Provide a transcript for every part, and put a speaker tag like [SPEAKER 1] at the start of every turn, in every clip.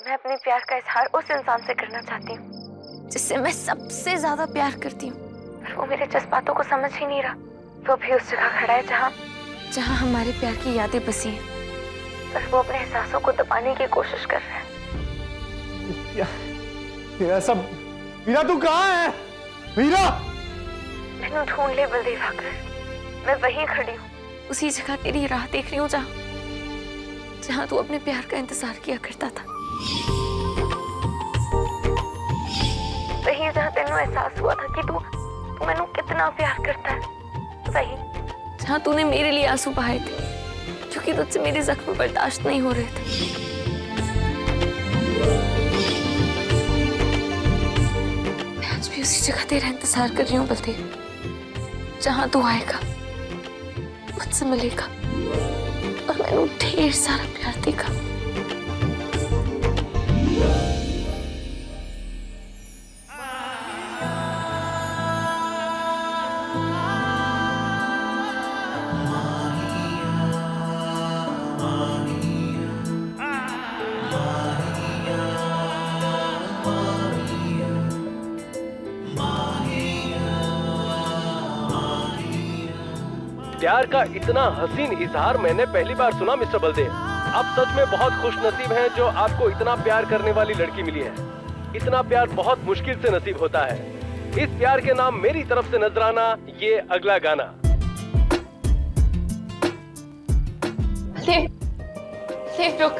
[SPEAKER 1] मैं अपने प्यार का इजहार उस इंसान से करना चाहती हूँ जिससे मैं सबसे ज्यादा प्यार करती हूँ, पर वो मेरे जज्बातों को समझ ही नहीं रहा। वो भी उस जगह खड़ा है जहाँ हमारे प्यार की यादें बसी हैं, पर वो अपने एहसासों को दबाने की कोशिश कर रहा है।
[SPEAKER 2] ये सब वीरा, तू कहाँ है वीरा?
[SPEAKER 1] मैंने ढूंढ ले बलदेव आकर, मैं वहीं खड़ी हूँ, उसी जगह तेरी राह देख रही हूँ जहाँ तू अपने प्यार का इंतजार किया करता था, वहीं जहाँ तेनू एहसास हुआ था कि तू मैनू कितना प्यार करता है, वहीं जहाँ तूने मेरे लिए आंसू बहाए थे क्योंकि तुझसे मेरे जख्म बर्दाश्त नहीं हो रहे थे। मैं आज भी उसी जगह तेरा इंतजार कर रही हूँ बलदेव, जहाँ तू आएगा, मुझसे मिलेगा और मैंने ढेर सारा प्यार देगा।
[SPEAKER 3] प्यार का इतना हसीन इजहार मैंने पहली बार सुना मिस्टर बलदेव। आप सच में बहुत खुशनसीब हैं जो आपको इतना प्यार करने वाली लड़की मिली है। इतना प्यार बहुत मुश्किल से नसीब होता है। इस प्यार के नाम मेरी तरफ से नजराना ये अगला गाना।
[SPEAKER 1] बलदेव, रुक।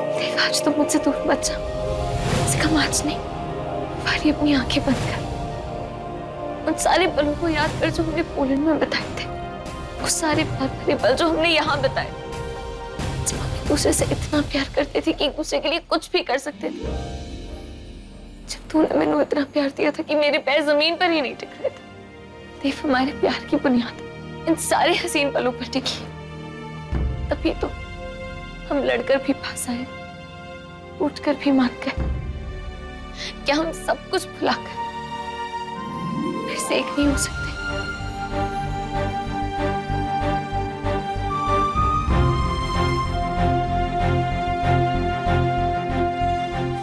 [SPEAKER 1] बलदेव, आज तुम मुझसे दूर मत जाओ। कम आज नहीं, फारी अपनी आंखें बंद कर। उन सारे पलों को याद कर जो हमने पोलैंड में बिताए थे, उस सारे प्यार भरे पल जो हमने यहाँ बिताए, जब हम एक दूसरे से इतना प्यार करते थे कि एक दूसरे के लिए कुछ भी कर सकते थे। जब तूने मैंने इतना प्यार दिया था कि मेरे पैर जमीन पर ही नहीं टिक रहे थे। देव, हमारे प्यार की बुनियाद इन सारे हसीन पलों पर टिकी है। तभी तो हम लड़कर भी पास आए, उठकर भी मान गए। क्या हम सब कुछ भुलाकर फिर से एक नहीं हो सकते?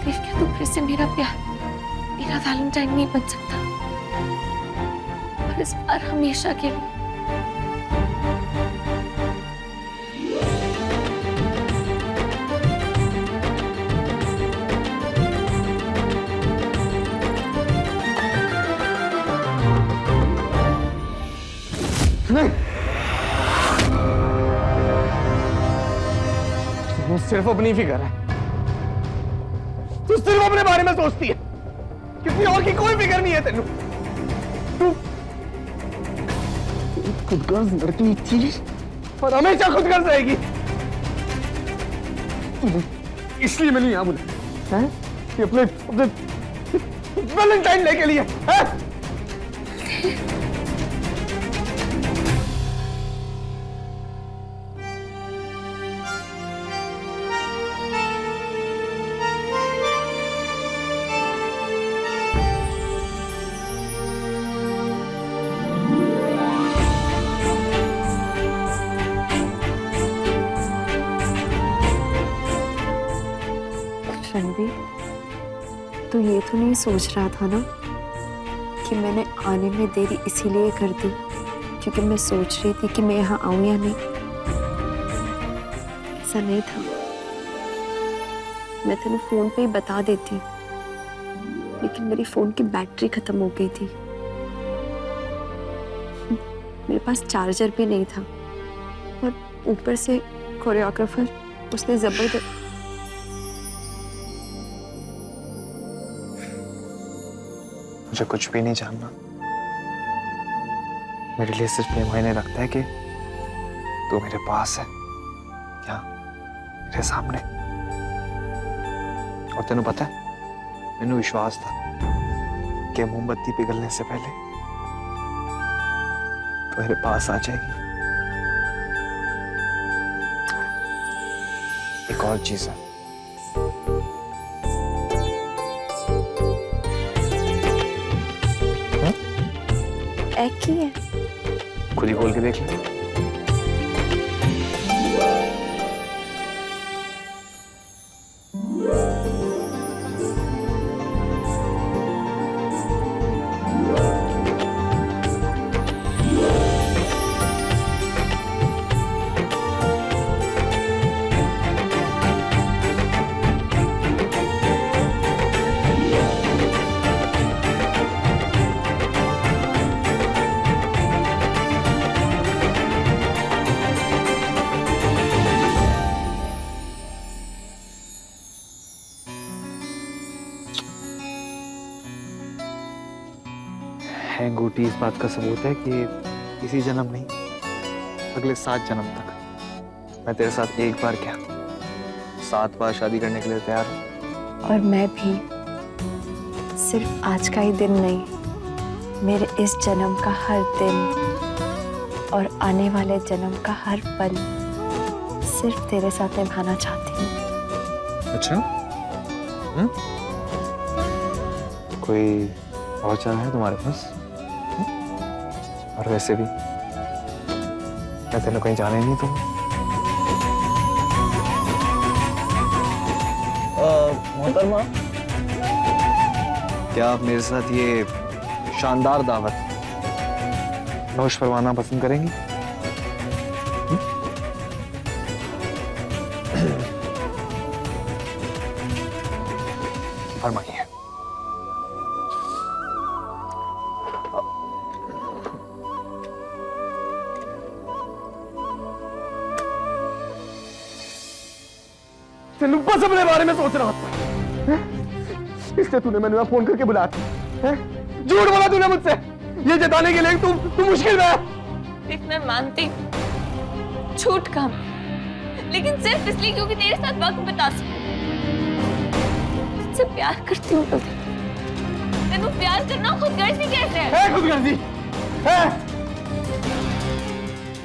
[SPEAKER 1] देव, क्या तू फिर से मेरा प्यार, मेरा वैलेंटाइन नहीं बन सकता? और इस बार हमेशा के लिए।
[SPEAKER 2] नहीं, तू सिर्फ अपनी फिक्र है। तू सिर्फ अपने बारे में सोचती है, किसी और की कोई फिक्र नहीं है तेनू। तू खुदगर्ज लड़की थी और हमेशा खुदगर्ज रहेगी। इसलिए मैंने यहां बुलाया है कि अपने वैलेंटाइन डे के लिए है?
[SPEAKER 4] रणबीर, तू ये तो नहीं सोच रहा था ना कि मैंने आने में देरी इसीलिए कर दी क्योंकि मैं सोच रही थी कि मैं यहाँ आऊं या नहीं? ऐसा नहीं था। मैं तेरे फोन पे ही बता देती, लेकिन मेरी फोन की बैटरी खत्म हो गई थी। मेरे पास चार्जर भी नहीं था और ऊपर से कोरियोग्राफर उसने जबरदस्त।
[SPEAKER 5] मुझे कुछ भी नहीं जानना। मेरे लिए सिर्फ ये मायने रखता है कि तू मेरे पास है, क्या मेरे सामने। और तेनू पता है, मैंने विश्वास था कि मोमबत्ती पिघलने से पहले तो मेरे पास आ जाएगी। एक और चीज है,
[SPEAKER 4] एक ही है,
[SPEAKER 5] खुद ही खोल के देख ले। भी इस बात का सबूत है कि इसी जन्म नहीं, अगले 7 जन्म तक मैं तेरे साथ एक बार क्या 7 बार शादी करने के लिए तैयार हूँ।
[SPEAKER 4] और मैं भी सिर्फ आज का ही दिन नहीं, मेरे इस जन्म का हर दिन और आने वाले जन्म का हर पल सिर्फ तेरे साथ निभाना चाहती हूँ।
[SPEAKER 5] अच्छा? कोई और चाह है तुम्हारे पास? और वैसे भी मैं तेरे कहीं जाने नहीं दूंगा।
[SPEAKER 2] मोहतरमा,
[SPEAKER 5] क्या आप मेरे साथ ये शानदार दावत नौश फरमाना पसंद करेंगी? फरमाइए।
[SPEAKER 2] तेनू बस अपने बारे में सोच रहा था, इसलिए तूने मैंने फोन करके बुलाया था। झूठ बोला तूने मुझसे ये जताने के लिए तू मुश्किल में है।
[SPEAKER 1] देख, मैं मानती हूँ झूठ काम, लेकिन सिर्फ इसलिए क्योंकि तेरे साथ वक्त बिता सकूं। तुझसे प्यार करती हूँ तो तेनू प्यार करना खुदगर्जी कैसे है?
[SPEAKER 2] खुदगर्जी है,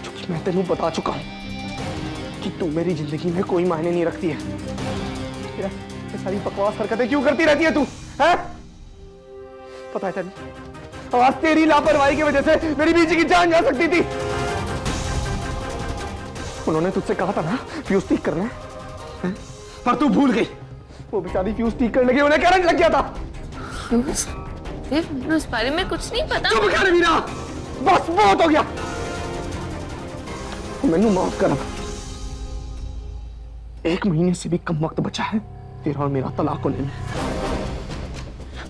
[SPEAKER 2] क्योंकि मैं तेनू बता चुका हूँ कि तू मेरी जिंदगी में कोई मायने नहीं रखती है। ये सारी बकवास हरकतें क्यों करती रहती है तू? है पता है तेनू, आज तेरी लापरवाही की वजह से मेरी बीची की जान जा सकती थी। उन्होंने तुझसे कहा था ना फ्यूज ठीक करना है, पर तू भूल गई। वो बेचारी फ्यूज ठीक करने के उन्हें करंट लग गया था।
[SPEAKER 1] फ्यूज? मैंने उस बारे में कुछ नहीं पता।
[SPEAKER 2] चुप कर मीरा, बस बहुत हो गया। मैनू माफ कर, 1 महीने से भी कम वक्त बचा है तेरा और मेरा तलाक होने में।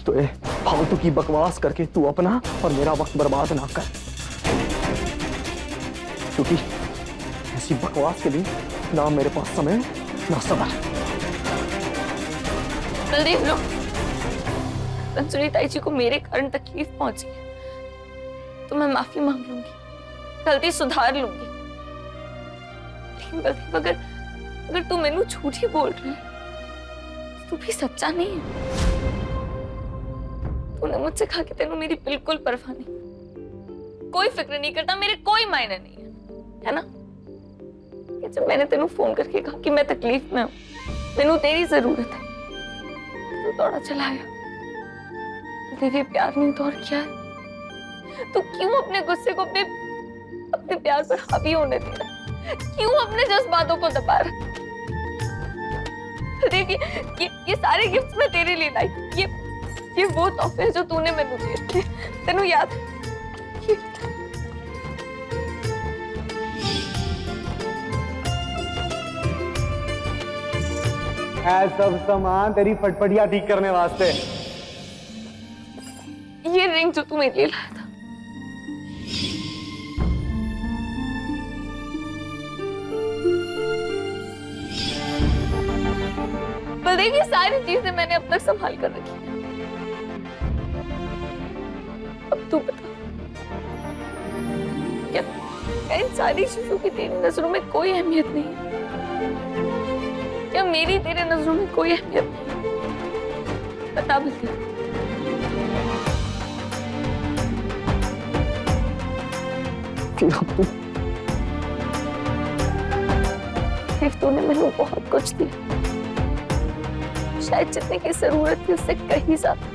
[SPEAKER 2] तो ये फालतू की बकवास करके तू अपना और मेरा वक्त बर्बाद ना कर, क्योंकि ऐसी बकवास के लिए ना मेरे पास समय ना सबर।
[SPEAKER 1] बलदेव, लो, मंसूरी ताई जी को मेरे कारण तकलीफ पहुंची है तो मैं माफी मांग लूंगी, गलती सुधार लूंगी। लेकिन बलदेव, अगर तू मैनू झूठ ही बोल रहा है तू भी सच्चा नहीं है। तूने मुझसे कहा कि तेनू मेरी बिल्कुल परवाह नहीं, कोई फिक्र नहीं करता, मेरे कोई मायने नहीं है ना? कि जब मैंने तेनू फोन करके कहा कि मैं तकलीफ में हूं, मैनू तेरी जरूरत है, तो दौड़ा चला आया। तेरे प्यार नहीं तो और क्या है? तो क्यों अपने गुस्से को अपने प्यार पर हावी होने दे रहा? क्यों अपने जज्बातों को दबा रहा? देखिए, ये सारे गिफ्ट्स मैं तेरे लिए लाई। ये वो तोहफे जो तूने मैनू दिए, तेनू याद है?
[SPEAKER 2] सब सामान तेरी फटफटिया ठीक करने वास्ते।
[SPEAKER 1] ये रिंग जो तू मेरे लिए लाया था, बलदेव, ये सारी चीजें मैंने अब तक संभाल कर रखी है। अब तू बता, क्या इन सारी चीजों की तेरी नजरों में कोई अहमियत नहीं है? क्या मेरी तेरे नजरों में कोई अहमियत नहीं? बता बलदेव। तूने मैंने बहुत कुछ दिया, शायद जितने की जरूरत थी उससे कहीं ज्यादा।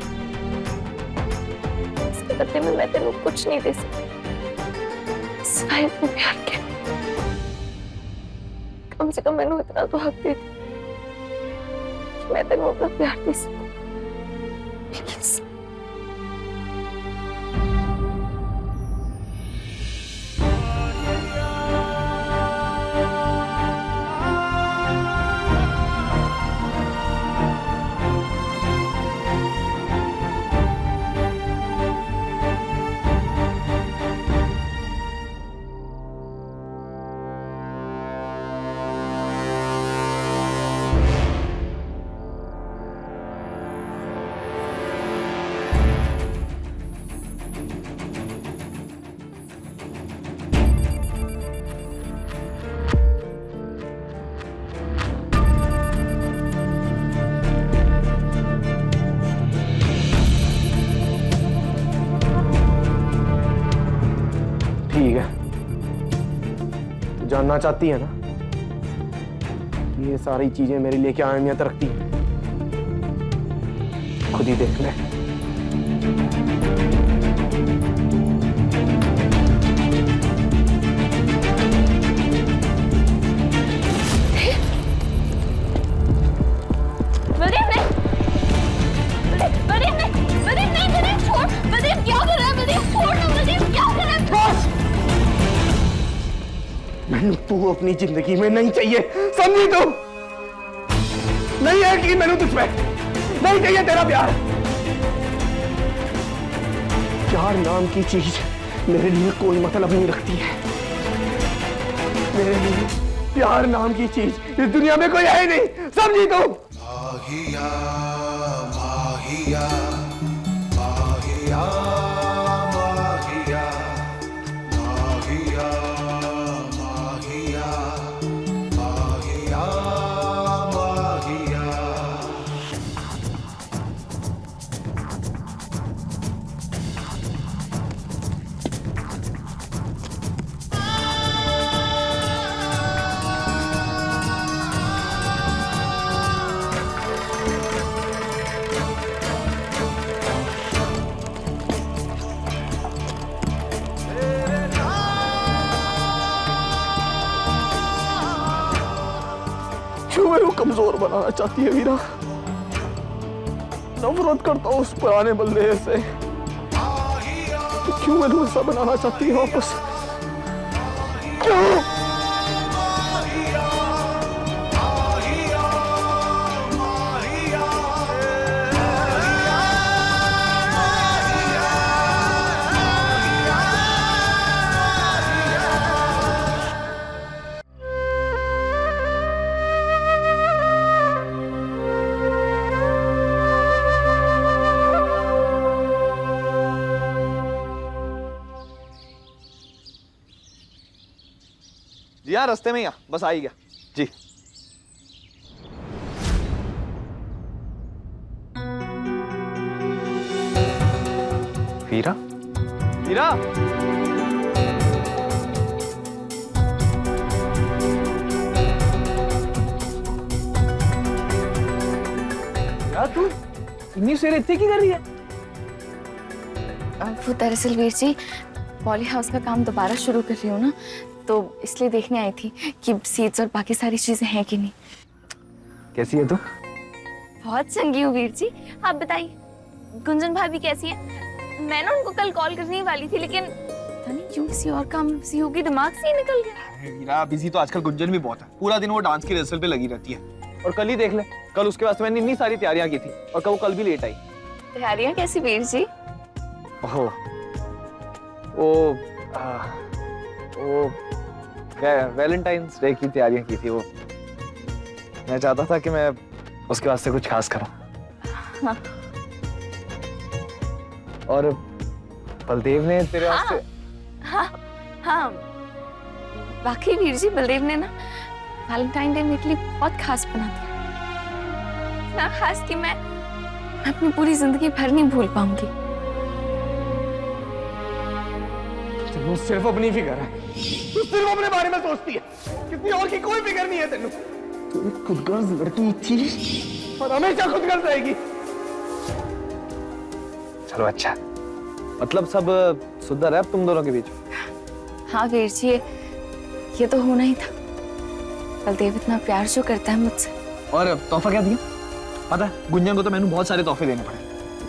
[SPEAKER 1] इसके बदले में मैं तेनू कुछ नहीं दे सकती सिवाय अपने प्यार के। कम से कम मैनू इतना तो हक दे दी कि मैं तेनू अपना प्यार दे सकूं। प्लीज।
[SPEAKER 2] जानना चाहती है ना कि ये सारी चीजें मेरे लिए क्या अहमियत रखती हैं? खुद ही देख ले। मैनू तू अपनी जिंदगी में नहीं चाहिए, समझी तू? नहीं है कि मैनू तुझ पे नहीं चाहिए तेरा प्यार। प्यार नाम की चीज मेरे लिए कोई मतलब नहीं रखती है। मेरे लिए प्यार नाम की चीज इस दुनिया में कोई है ही नहीं, समझी तू?
[SPEAKER 6] माहिया माहिया माहिया माहिया माहिया माहिया माहिया माहिया।
[SPEAKER 2] क्यों मेरे को कमजोर बनाना चाहती है वीरा? नफरत करता हूँ उस पुराने बल्ले से। क्यों मेरे को ऐसा बनाना चाहती है वापस? क्यों?
[SPEAKER 5] जी हाँ, रास्ते में ही बस आ ही गया जी। वीरा वीरा
[SPEAKER 3] यार तू इतनी सवेरे इतने की कर रही है?
[SPEAKER 1] वो दरअसल वीर जी पॉली हाउस का काम दोबारा शुरू कर रही हूँ ना, तो इसलिए देखने आई थी कि सीट्स और बाकी सारी चीजें हैं कि नहीं।
[SPEAKER 5] कैसी है तू?
[SPEAKER 1] बहुत चंगी हूँ वीर जी। आप बताइए गुंजन भाभी कैसी है? मैं ना उनको कल कॉल करने ही वाली थी, लेकिन पता नहीं क्यों किसी और काम में बिजी होगी, दिमाग से ही निकल गया।
[SPEAKER 5] वीरा बिजी तो आजकल गुंजन भी बहुत है, पूरा दिन वो डांस की रिहर्सल पे लगी रहती है। और कल ही देख ले, कल उसके वास्ते मैंने इतनी सारी तैयारियां की थी और कल भी लेट आई।
[SPEAKER 1] तैयारियां कैसी वीर जी?
[SPEAKER 5] ओहो वो वैलेंटाइंस डे की तैयारियां की थी। वो मैं चाहता था कि मैं उसके वास्ते कुछ खास करूं।
[SPEAKER 1] हाँ।
[SPEAKER 5] और बलदेव ने तेरे वास्ते
[SPEAKER 1] हाँ हाँ वाकई वीर जी, बलदेव ने ना वैलेंटाइन डे मेरे लिए बहुत खास बना दिया। इतना खास कि मैं अपनी पूरी जिंदगी भर नहीं भूल पाऊंगी।
[SPEAKER 2] तेनू सिर्फ अपनी फिक्र है, तू सिर्फ अपने बारे में सोचती है, किसी और की कोई फिक्र नहीं है तेनू। तू एक खुदगर्ज लड़की थी और हमेशा खुदगर्ज रहेगी।
[SPEAKER 5] चलो अच्छा, मतलब सब सुधर है अब तुम दोनों के बीच?
[SPEAKER 1] हाँ वीर जी, ये तो होना ही था। बलदेव इतना प्यार जो करता है मुझसे।
[SPEAKER 5] और तोहफा क्या दिया? पता है गुंजन को तो मैंने बहुत सारे तोहफे देने पड़े,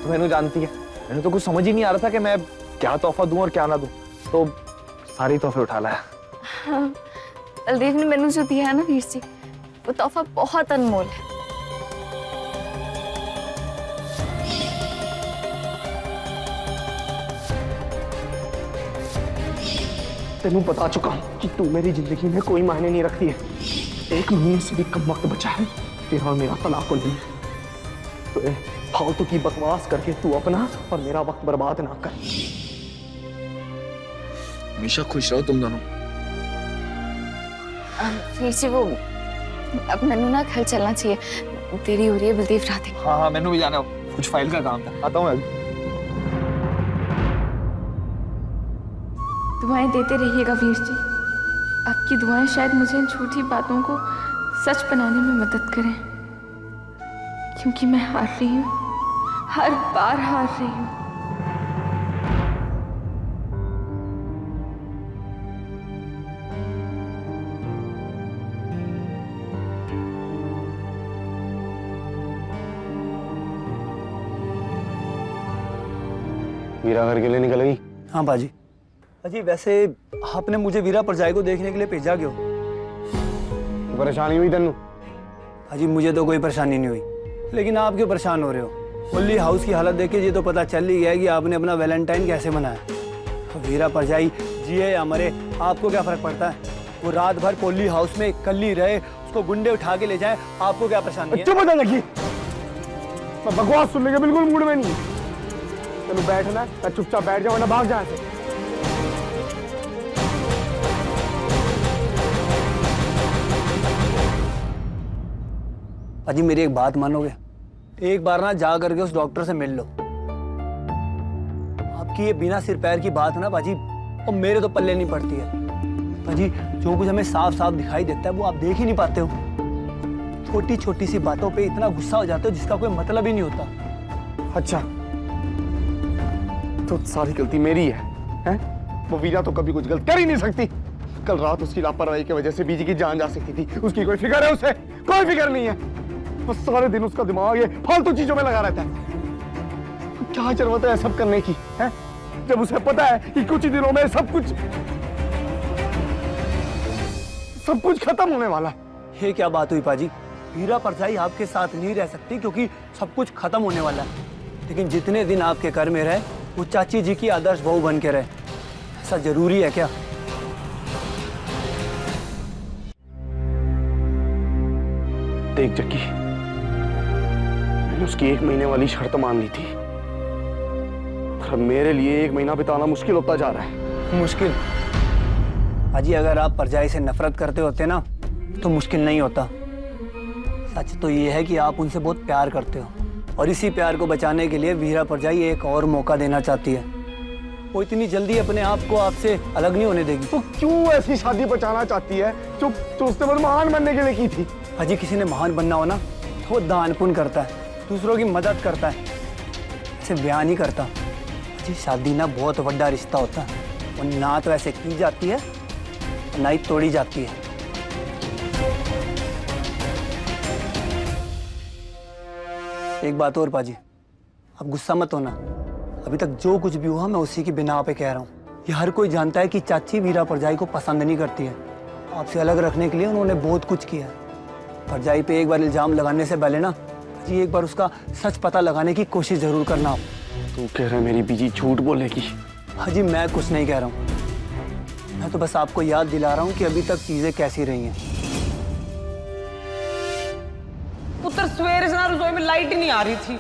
[SPEAKER 5] तो मैंने जानती है, मैंने तो कुछ समझ ही नहीं आ रहा था कि मैं क्या तोहफा दूं और क्या ना दूं, तो सारी तोहफे उठा लाया।
[SPEAKER 1] हाँ, बलदेव ने मैंने जो दिया है ना वीर जी, वो तोहफा बहुत अनमोल है।
[SPEAKER 2] तेनू बता चुका हूं कि तू मेरी जिंदगी में कोई मायने नहीं रखती है। 1 महीने से भी कम वक्त बचा है तेरा और मेरा तलाक होने में। तो फालतू की बकवास करके तू अपना और मेरा वक्त बर्बाद ना कर।
[SPEAKER 5] हमेशा खुश रहो तुम दोनों।
[SPEAKER 1] वीर जी वो अब मैनू ना घर चलना चाहिए, देरी हो रही है बलदेव रात।
[SPEAKER 5] हाँ हाँ मैंने भी जाना, कुछ फाइल का काम था, आता हूँ मैं।
[SPEAKER 1] दुआएं देते रहिएगा वीर जी, आपकी दुआएं शायद मुझे इन झूठी बातों को सच बनाने में मदद करें, क्योंकि मैं हार रही हूँ, हर बार हार रही हूँ।
[SPEAKER 2] वीरा घर के लिए निकल गई?
[SPEAKER 7] हाँ बाजी। अजी वैसे आपने मुझे वीरा परजाई को देखने के लिए भेजा क्यों?
[SPEAKER 2] परेशानी हुई तेनू?
[SPEAKER 7] अजी मुझे तो कोई परेशानी नहीं हुई, लेकिन आप क्यों परेशान हो रहे हो? ओनली हाउस की हालत देख के ये तो पता चल ही गया है कि आपने अपना वैलेंटाइन कैसे मनाया। वीरा परजाई जिए या मरे, आपको क्या फर्क पड़ता है? वो रात भर पोली हाउस में कल्ली रहे, उसको गुंडे उठा के ले जाए, आपको क्या परेशानी है?
[SPEAKER 2] चुप हो लगी, मैं बकवास सुनने के बिल्कुल मूड में नहीं। चलो बैठना है, चुपचाप बैठ जाओ वरना भाग जा से।
[SPEAKER 7] अजी मेरी एक बात मानोगे? एक बार ना जा करके उस डॉक्टर से मिल लो। आपकी ये बिना सिर पैर की बात है ना बाजी, और मेरे तो पल्ले नहीं पड़ती है। बाजी जो कुछ हमें साफ साफ दिखाई देता है वो आप देख ही नहीं पाते हो। छोटी छोटी सी बातों पे इतना गुस्सा हो जाते हो जिसका कोई मतलब ही नहीं होता।
[SPEAKER 2] अच्छा तो सारी गलती मेरी है, हैं? वो वीरा तो कभी कुछ गलत कर ही नहीं सकती। कल रात उसकी लापरवाही की वजह से बीजी की जान जा सकती थी। उसकी कोई फिक्र है? उसे कोई फिक्र नहीं है। बस सारे दिन उसका दिमाग ये फालतू चीजों में लगा रहता है। क्या जरूरत है सब करने की, हैं? जब उसे पता है कि कुछ ही दिनों में सब कुछ खत्म होने वाला है।
[SPEAKER 7] ये क्या बात हुई पाजी? वीरा परजाई आपके साथ नहीं रह सकती क्योंकि सब कुछ खत्म होने वाला है, लेकिन जितने दिन आपके घर में रहे वो चाची जी की आदर्श बहू बन के रहे। ऐसा जरूरी है क्या?
[SPEAKER 2] देख जक्की, मैंने उसकी 1 महीने वाली शर्त मान ली थी, पर अब मेरे लिए 1 महीना बिताना मुश्किल होता जा रहा है।
[SPEAKER 7] मुश्किल? अजी अगर आप परजाई से नफरत करते होते ना तो मुश्किल नहीं होता। सच तो ये है कि आप उनसे बहुत प्यार करते हो, और इसी प्यार को बचाने के लिए वीरा परजाई एक और मौका देना चाहती है। वो इतनी जल्दी अपने आप को आपसे अलग नहीं होने देगी।
[SPEAKER 2] तो क्यों ऐसी शादी बचाना चाहती है जो उसने बस महान बनने के लिए की थी?
[SPEAKER 7] अजी किसी ने महान बनना हो ना तो वो दान पुण्य करता है, दूसरों की मदद करता है, ऐसे ब्याह नहीं करता। अजी शादी ना बहुत बड़ा रिश्ता होता है, और ना तो ऐसे की जाती है ना ही तोड़ी जाती है। एक बात और पाजी, अब गुस्सा मत होना। अभी तक जो कुछ भी हुआ मैं उसी की बिना पे कह रहा हूँ। ये हर कोई जानता है कि चाची वीरा परजाई को पसंद नहीं करती है। आपसे अलग रखने के लिए उन्होंने बहुत कुछ किया। परजाई पे एक बार इल्जाम लगाने से पहले ना जी एक बार उसका सच पता लगाने की कोशिश जरूर करना आप।
[SPEAKER 2] तू कह रहा है मेरी बीजी झूठ बोलेगी?
[SPEAKER 7] हाँ जी मैं कुछ नहीं कह रहा हूँ, मैं तो बस आपको याद दिला रहा हूँ कि अभी तक चीजें कैसी रही हैं।
[SPEAKER 8] पुत्र सवेरे से ना रसोई में लाइट ही नहीं आ रही थी।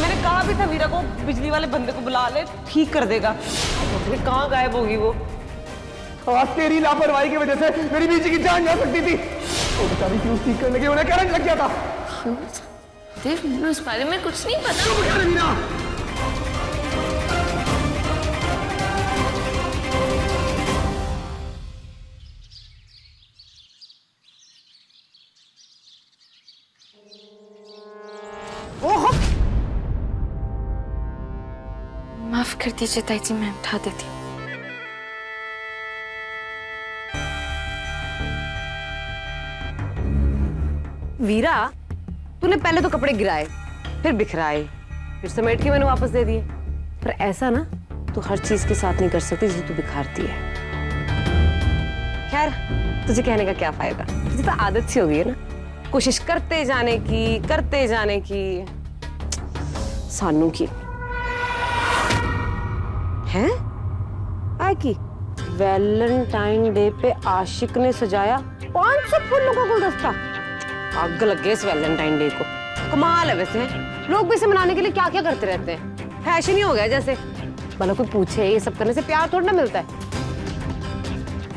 [SPEAKER 8] मैंने कहा भी था वीरा को बिजली वाले बंदे को बुला ले, ठीक कर देगा। तो कहाँ गायब होगी वो?
[SPEAKER 2] आज तेरी लापरवाही की वजह से मेरी बीजी की जान जा सकती थी। वो बेचारी फ्यूज ठीक करने के उन्हें करंट लग गया था।
[SPEAKER 1] देख मुझे उस बारे में कुछ नहीं पता।
[SPEAKER 2] वीरा
[SPEAKER 1] माफ कर दीजिए ताई जी, मैं उठा देती हूँ।
[SPEAKER 8] वीरा तूने पहले तो कपड़े गिराए, फिर बिखराए, फिर समेट के मैंने वापस दे दिए। पर ऐसा ना तू हर चीज के साथ नहीं कर सकती जिसे तू बिखारती है। खैर तुझे कहने का क्या फायदा, तुझे तो आदत सी हो गई है ना कोशिश करते जाने की सानू की है। आए की वैलेंटाइन डे पे आशिक ने सजाया 500 फूलों का गुलदस्ता। आग लगे इस वैलेंटाइन डे को। कमाल है वैसे, लोग भी इसे मनाने के लिए क्या क्या करते रहते हैं। फैशन ही हो गया जैसे। भला कोई पूछे ये सब करने से प्यार थोड़ा ना मिलता है।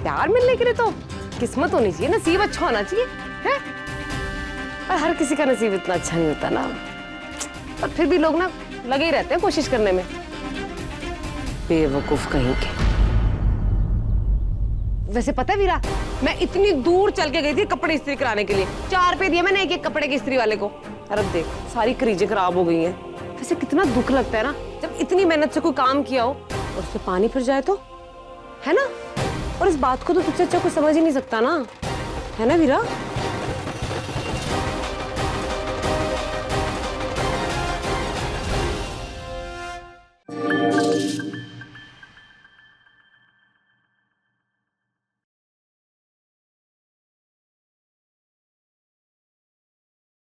[SPEAKER 8] प्यार मिलने के लिए तो किस्मत होनी चाहिए, नसीब अच्छा होना चाहिए है। और हर किसी का नसीब इतना अच्छा नहीं होता ना। और फिर भी लोग ना लगे ही रहते हैं कोशिश करने में। बेवकूफ कहीं के। वैसे पता है वीरा, मैं इतनी दूर चल के गई थी कपड़े इस्त्री कराने के लिए। 4 रुपए दिए मैंने एक कपड़े के इस्त्री वाले को। और अब देख सारी करीजें खराब हो गई हैं। वैसे कितना दुख लगता है ना जब इतनी मेहनत से कोई काम किया हो और उसमें पानी फिर जाए तो, है ना? और इस बात को तो तुझसे अच्छा कोई समझ ही नहीं सकता ना, है ना वीरा?